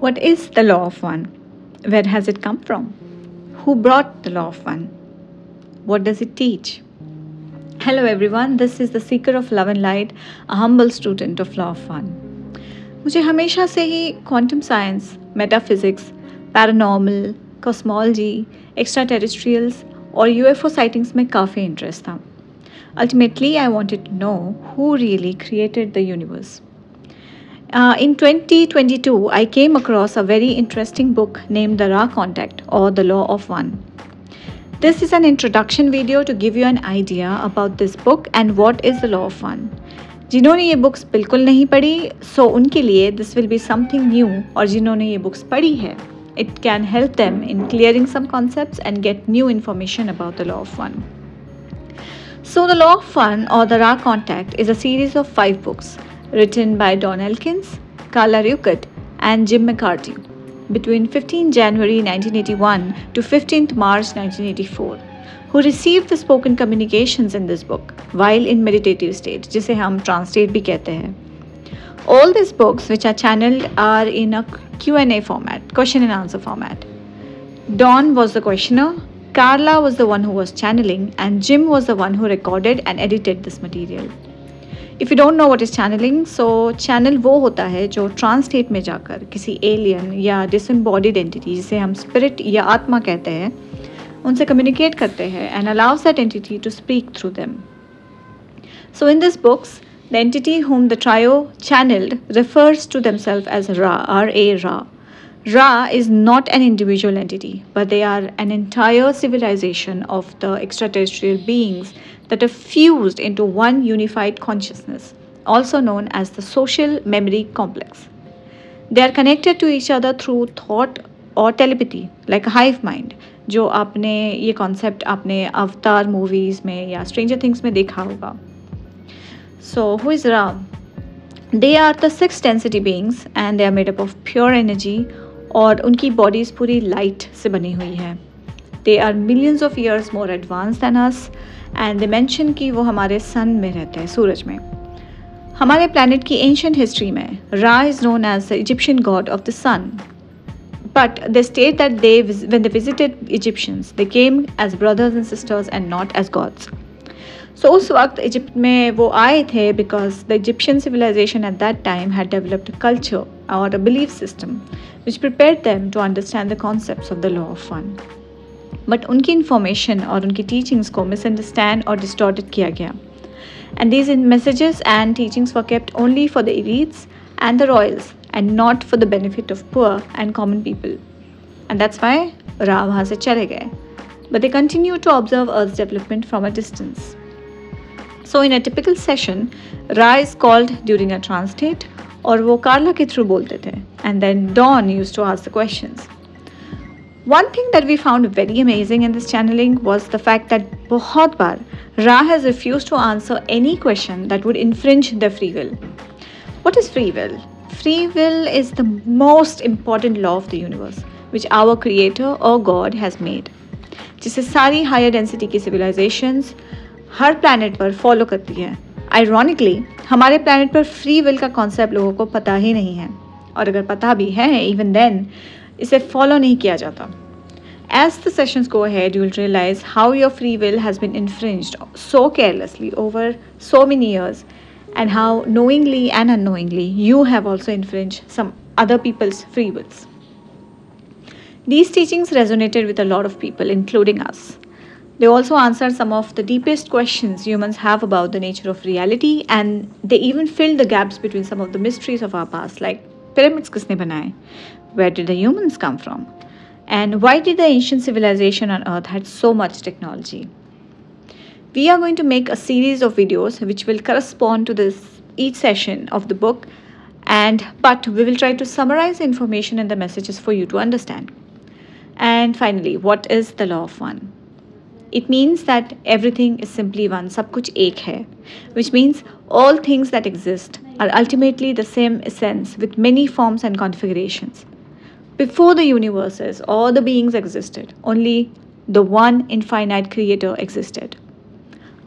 What is the law of one? Where has it come from? Who brought the law of one? What does it teach? Hello everyone, this is the Seeker of Love and Light, a humble student of Law of One. मुझे हमेशा से ही quantum science, metaphysics, paranormal, cosmology, extraterrestrials और UFO sightings में काफ़ी interest था. Ultimately, I wanted to know who really created the universe. In 2022, I came across a very interesting book named The Ra Contact or The Law of One. This is an introduction video to give you an idea about this book and what is the Law of One. जिन्होंने ये books बिल्कुल नहीं पढ़ी so उनके लिए this will be something new, और जिन्होंने ये बुक्स पढ़ी है it can help them in clearing some concepts and get new information about the law of one. So the Law of One or the Ra Contact is a series of 5 books written by Don Elkins, Carla Rueckert and Jim McCarty between 15 January 1981 to 15th March 1984, who received the spoken communications in this book while in meditative state, जिसे हम trance state भी कहते हैं. All these books which are channeled are in a Q&A format, question and answer format. Don was the questioner, Carla was the one who was channeling, and Jim was the one who recorded and edited this material. If you don't know what is channeling, so channel वो होता है जो trance state में जाकर किसी alien या डिसएम्बॉडीड entity, जिसे हम स्पिरिट या आत्मा कहते हैं, उनसे कम्युनिकेट करते हैं and allows that entity to speak through them. So in these books, the entity whom the trio channeled refers to themselves as Ra, R-A, Ra. Ra is not an individual entity, but they are an entire civilization of the extraterrestrial beings that are fused into one unified consciousness, also known as the social memory complex. They are connected to each other through thought or telepathy, like a hive mind, जो आपने ये concept आपने अवतार movies में या Stranger Things में देखा होगा. So who is Ra? They are the 6 density beings and they are made up of pure energy, और उनकी bodies पूरी light से बनी हुई है. They are millions of years more advanced than us and they mention कि वो हमारे sun में रहते हैं, सूरज में. हमारे planet की ancient history में Ra is known as the Egyptian god of the sun. But they state that when they visited Egyptians, they came as brothers and sisters and not as gods. So उस वक्त Egypt में वो आए थे because the Egyptian civilization at that time had developed a culture or a belief system which prepared them to understand the concepts of the law of one. But उनकी information और उनकी teachings को misunderstand और distorted किया गया. And these messages and teachings were kept only for the elites and the royals and not for the benefit of poor and common people. And that's why Ra वहाँ से चले गए. But they continue to observe Earth's development from a distance. So in a typical session, Ra is called during a trance state और वो कार्ला के through बोलते थे and then Dawn used to ask the questions. One thing that we found very amazing in this channeling was the fact that बहुत बार Ra has refused to answer any question that would infringe their free will. What is free will? Free will is the most important law of the universe which our creator or God has made, जिसे सारी higher density की civilizations हर planet पर follow करती है. Ironically, हमारे planet पर free will का concept लोगों को पता ही नहीं है, और अगर पता भी है, even then, इसे follow नहीं किया जाता. As the sessions go ahead, you will realize how your free will has been infringed so carelessly over so many years, and how knowingly and unknowingly you have also infringed some other people's free wills. These teachings resonated with a lot of people, including us. They also answered some of the deepest questions humans have about the nature of reality, and they even filled the gaps between some of the mysteries of our past, like pyramids किसने बनाए? Where did the humans come from? And why did the ancient civilization on Earth had so much technology? We are going to make a series of videos which will correspond to each session of the book, but we will try to summarize the information and the messages for you to understand. And finally, what is the law of one? It means that everything is simply one, सब कुछ एक है, which means all things that exist are ultimately the same essence with many forms and configurations. Before the universes or the beings existed, only the one infinite creator existed.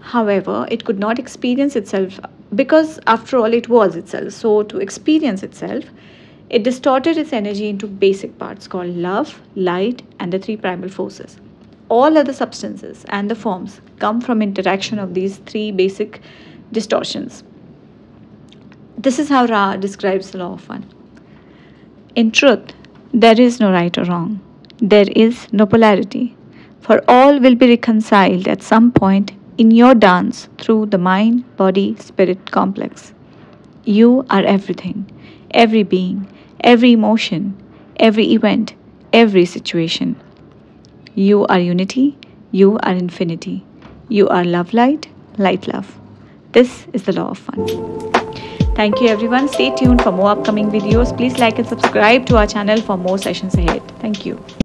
However, it could not experience itself because after all it was itself. So to experience itself, It distorted its energy into basic parts called love, light, and the three primal forces. All other substances and the forms come from interaction of these three basic distortions. This is how Ra describes the law of one. In truth, there is no right or wrong. There is no polarity. For all will be reconciled at some point in your dance through the mind body spirit complex. You are everything, every being, every emotion, every event, every situation. You are unity, you are infinity. You are love light, light love. This is the law of one. Thank you everyone. Stay tuned for more upcoming videos. Please like and subscribe to our channel for more sessions ahead. Thank you.